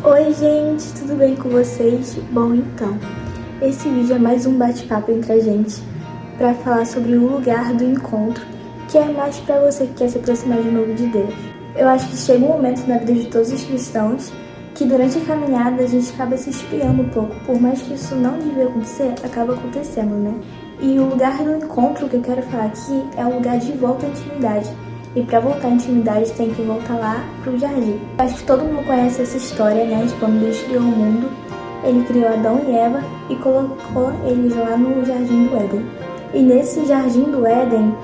Oi gente, tudo bem com vocês? Bom, então, esse vídeo é mais um bate-papo entre a gente para falar sobre o lugar do encontro, que é mais para você que quer se aproximar de novo de Deus. Eu acho que chega um momento na vida de todos os cristãos que durante a caminhada a gente acaba se esfriando um pouco, por mais que isso não devia acontecer, acaba acontecendo, né? E o lugar do encontro que eu quero falar aqui é o lugar de volta à intimidade. E para voltar à intimidade tem que voltar lá pro jardim. Acho que todo mundo conhece essa história, né? De quando Deus criou o mundo, ele criou Adão e Eva e colocou eles lá no jardim do Éden. E nesse jardim do Éden,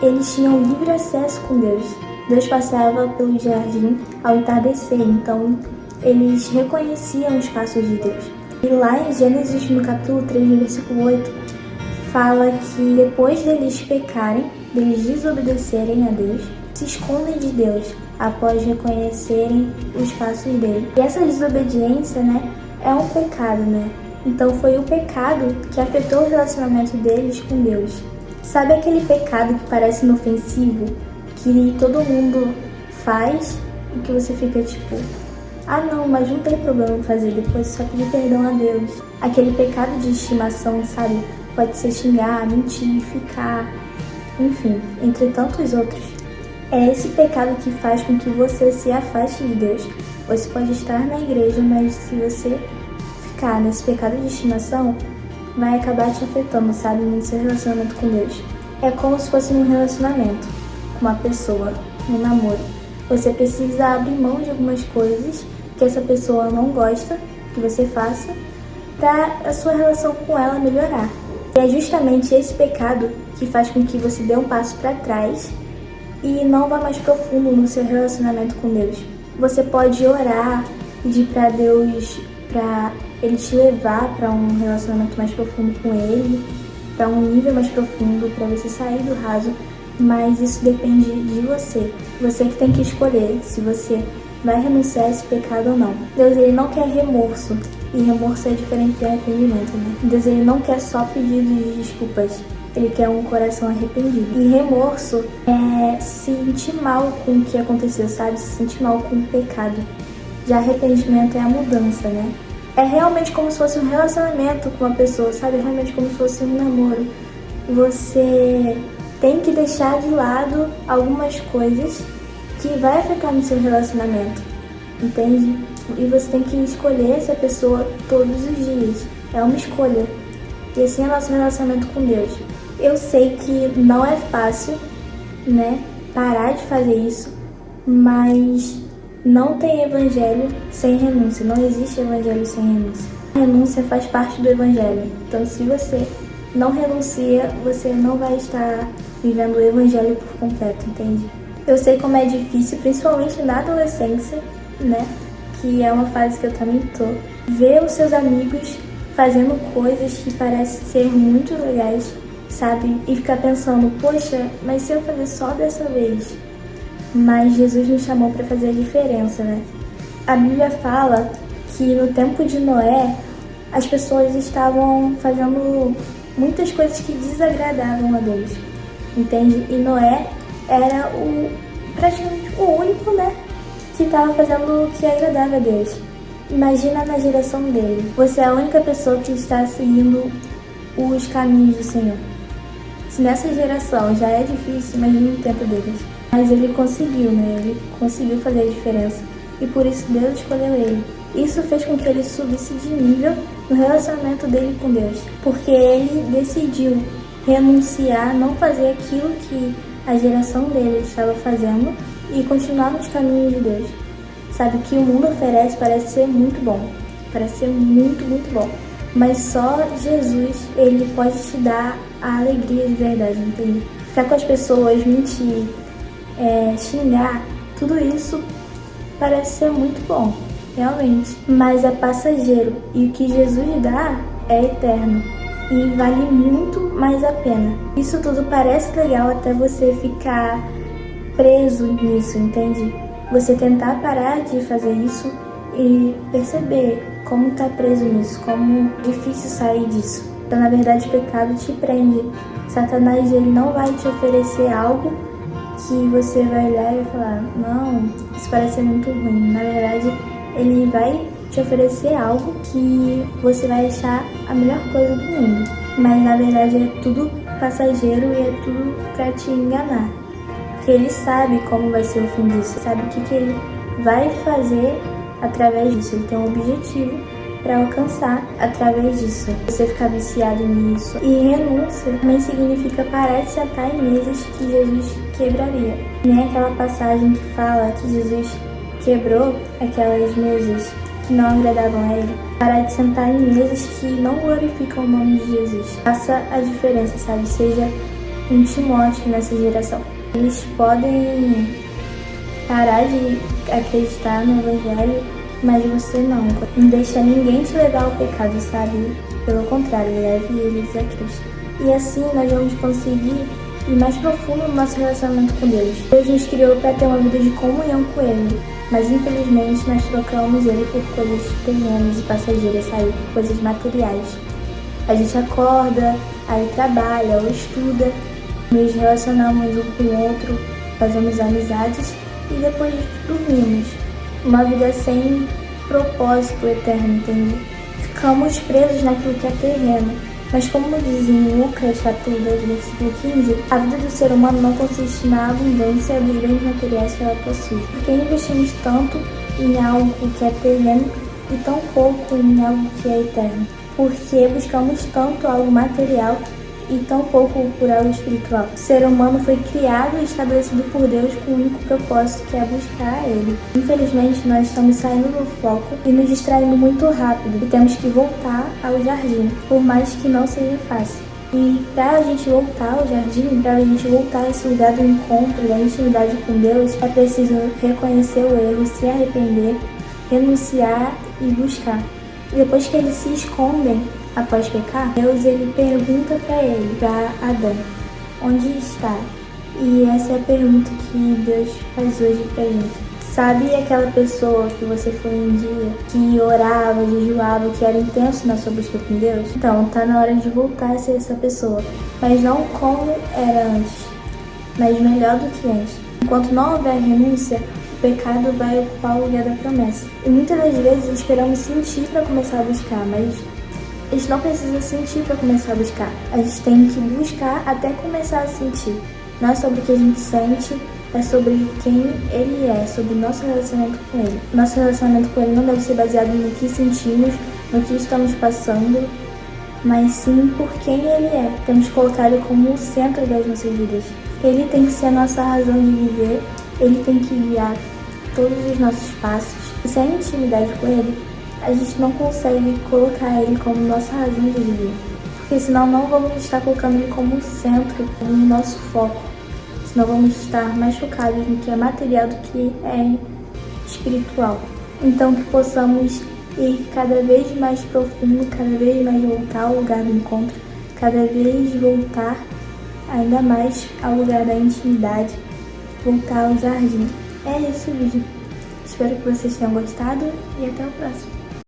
eles tinham livre acesso com Deus. Deus passava pelo jardim ao entardecer, então eles reconheciam os passos de Deus. E lá em Gênesis, no capítulo 3, no versículo 8, fala que depois deles pecarem, deles desobedecerem a Deus, se escondem de Deus após reconhecerem os passos dele. E essa desobediência, né, é um pecado, né? Então foi o pecado que afetou o relacionamento deles com Deus. Sabe aquele pecado que parece inofensivo, que todo mundo faz e que você fica tipo, ah não, mas não tem problema fazer, depois só pedir perdão a Deus. Aquele pecado de estimação, sabe? Pode ser xingar, mentir, ficar, enfim, entre tantos outros. É esse pecado que faz com que você se afaste de Deus. Você pode estar na igreja, mas se você ficar nesse pecado de estimação, vai acabar te afetando, sabe, no seu relacionamento com Deus. É como se fosse um relacionamento com uma pessoa, um namoro. Você precisa abrir mão de algumas coisas que essa pessoa não gosta que você faça para a sua relação com ela melhorar. E é justamente esse pecado que faz com que você dê um passo para trás e não vá mais profundo no seu relacionamento com Deus. Você pode orar, pedir para Deus, para Ele te levar para um relacionamento mais profundo com Ele, para um nível mais profundo, para você sair do raso, mas isso depende de você. Você que tem que escolher se você vai renunciar a esse pecado ou não. Deus, Ele não quer remorso. E remorso é diferente de arrependimento, né? Deus, Ele não quer só pedido de desculpas. Ele quer um coração arrependido. E remorso é se sentir mal com o que aconteceu, sabe? Se sentir mal com o pecado. Já arrependimento é a mudança, né? É realmente como se fosse um relacionamento com uma pessoa, sabe? É realmente como se fosse um namoro. Você tem que deixar de lado algumas coisas que vai afetar no seu relacionamento, entende? E você tem que escolher essa pessoa todos os dias. É uma escolha. E assim é o nosso relacionamento com Deus. Eu sei que não é fácil, né, parar de fazer isso, mas não tem evangelho sem renúncia. Não existe evangelho sem renúncia. A renúncia faz parte do evangelho. Então, se você não renuncia, você não vai estar vivendo o evangelho por completo, entende? Eu sei como é difícil, principalmente na adolescência, né? Que é uma fase que eu também tô. Ver os seus amigos fazendo coisas que parecem ser muito legais, sabe? E ficar pensando, poxa, mas se eu fazer só dessa vez? Mas Jesus nos chamou para fazer a diferença, né? A Bíblia fala que no tempo de Noé, as pessoas estavam fazendo muitas coisas que desagradavam a Deus, entende? E Noé era praticamente o único, né, que estava fazendo o que agradava a Deus. Imagina na geração dele. Você é a única pessoa que está seguindo os caminhos do Senhor. Se nessa geração já é difícil, imagina no tempo deles. Mas ele conseguiu, né? Ele conseguiu fazer a diferença. E por isso Deus escolheu ele. Isso fez com que ele subisse de nível no relacionamento dele com Deus. Porque ele decidiu renunciar, não fazer aquilo que a geração dele estava fazendo e continuar nos caminhos de Deus. Sabe, o que o mundo oferece parece ser muito bom, parece ser muito, muito bom, mas só Jesus, Ele pode te dar a alegria de verdade, entende? Ficar com as pessoas, mentir, xingar, tudo isso parece ser muito bom, realmente, mas é passageiro e o que Jesus dá é eterno. E vale muito mais a pena. Isso tudo parece legal até você ficar preso nisso, entende? Você tentar parar de fazer isso e perceber como tá preso nisso, como é difícil sair disso. Então, na verdade, o pecado te prende. Satanás, ele não vai te oferecer algo que você vai olhar e vai falar, não, isso parece ser muito ruim. Na verdade, ele vai te oferecer algo que você vai achar a melhor coisa do mundo. Mas na verdade é tudo passageiro e é tudo pra te enganar. Porque ele sabe como vai ser o fim disso, sabe o que ele vai fazer através disso. Ele tem um objetivo para alcançar através disso. Você ficar viciado nisso. E renúncia também significa parar de sentar em mesas que Jesus quebraria. Nem aquela passagem que fala que Jesus quebrou aquelas mesas que não agradavam a ele. Parar de sentar em mesas que não glorificam o nome de Jesus. Faça a diferença, sabe? Seja um Timóteo nessa geração. Eles podem parar de acreditar no Evangelho, mas você não. Não deixa ninguém te levar ao pecado, sabe? Pelo contrário, leve eles a Cristo. E assim nós vamos conseguir ir mais profundo no nosso relacionamento com Deus. Deus nos criou para ter uma vida de comunhão com Ele, mas infelizmente nós trocamos Ele por coisas terrenas e passageiras, sabe? Por coisas materiais. A gente acorda, aí trabalha ou estuda, nos relacionamos um com o outro, fazemos amizades e depois dormimos. Uma vida sem propósito eterno, entende? Ficamos presos naquilo que é terreno. Mas como diz em Lucas, capítulo 2, versículo 15, a vida do ser humano não consiste na abundância dos bens materiais que ela possui. Porque investimos tanto em algo que é terreno e tão pouco em algo que é eterno. Porque buscamos tanto algo material e tão pouco por algo espiritual. O ser humano foi criado e estabelecido por Deus com o único propósito, que é buscar Ele. Infelizmente, nós estamos saindo do foco e nos distraindo muito rápido e temos que voltar ao jardim, por mais que não seja fácil. E para a gente voltar ao jardim, para a gente voltar a esse lugar do encontro, da intimidade com Deus, é preciso reconhecer o erro, se arrepender, renunciar e buscar. E depois que eles se escondem após pecar, Deus ele pergunta para Adão, onde está? E essa é a pergunta que Deus faz hoje pra gente. Sabe aquela pessoa que você foi um dia, que orava, jejuava, que era intenso na sua busca com Deus? Então, tá na hora de voltar a ser essa pessoa. Mas não como era antes, mas melhor do que antes. Enquanto não houver renúncia, o pecado vai ocupar o lugar da promessa. E muitas das vezes esperamos sentir para começar a buscar, mas a gente não precisa sentir para começar a buscar. A gente tem que buscar até começar a sentir. Não é sobre o que a gente sente, é sobre quem Ele é, sobre o nosso relacionamento com Ele. Nosso relacionamento com Ele não deve ser baseado no que sentimos, no que estamos passando, mas sim por quem Ele é. Temos que colocar Ele como o centro das nossas vidas. Ele tem que ser a nossa razão de viver, Ele tem que guiar todos os nossos passos. E sem intimidade com Ele, a gente não consegue colocar Ele como nossa razão de viver. Porque senão não vamos estar colocando Ele como centro, como nosso foco. Senão vamos estar mais focados no que é material do que é espiritual. Então que possamos ir cada vez mais profundo, cada vez mais voltar ao lugar do encontro, cada vez voltar ainda mais ao lugar da intimidade, voltar ao jardim. É esse o vídeo. Espero que vocês tenham gostado e até o próximo.